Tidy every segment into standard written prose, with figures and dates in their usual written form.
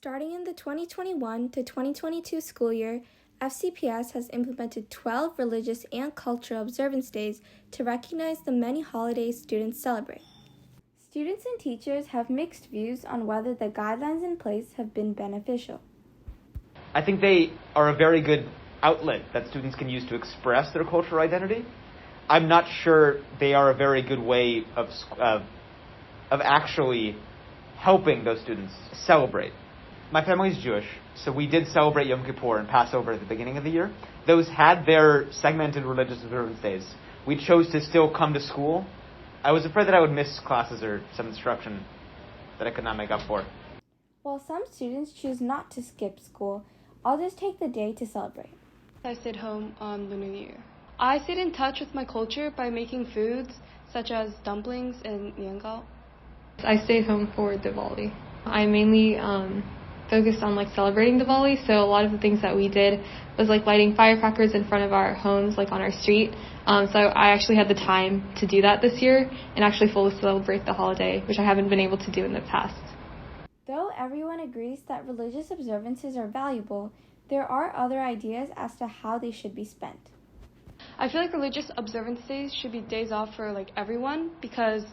Starting in the 2021 to 2022 school year, FCPS has implemented 12 religious and cultural observance days to recognize the many holidays students celebrate. Students and teachers have mixed views on whether the guidelines in place have been beneficial. I think they are a very good outlet that students can use to express their cultural identity. I'm not sure they are a very good way of actually helping those students celebrate. My family is Jewish, so we did celebrate Yom Kippur and Passover at the beginning of the year. Those had their segmented religious observance days. We chose to still come to school. I was afraid that I would miss classes or some instruction that I could not make up for. While some students choose not to skip school, others take the day to celebrate. I stayed home on Lunar New Year. I stayed in touch with my culture by making foods such as dumplings and niangao. I stayed home for Diwali. I mainly focused on celebrating Diwali, so a lot of the things that we did was lighting firecrackers in front of our homes, on our street. So I actually had the time to do that this year and actually fully celebrate the holiday, which I haven't been able to do in the past. Though everyone agrees that religious observances are valuable, there are other ideas as to how they should be spent. I feel like religious observance days should be days off for everyone because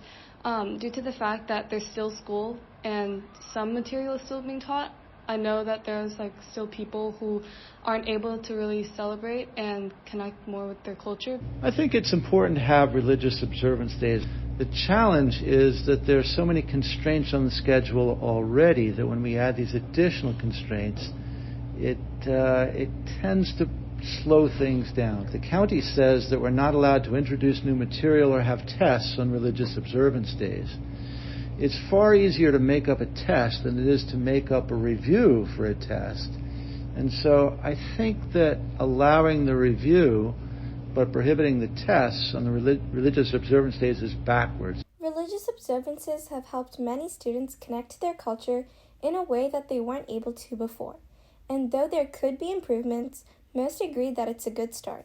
due to the fact that there's still school and some material is still being taught, I know that there's still people who aren't able to really celebrate and connect more with their culture. I think it's important to have religious observance days. The challenge is that there are so many constraints on the schedule already that when we add these additional constraints, it tends to slow things down. The county says that we're not allowed to introduce new material or have tests on religious observance days. It's far easier to make up a test than it is to make up a review for a test. And so I think that allowing the review but prohibiting the tests on the religious observance days is backwards. Religious observances have helped many students connect to their culture in a way that they weren't able to before. And though there could be improvements, most agree that it's a good start.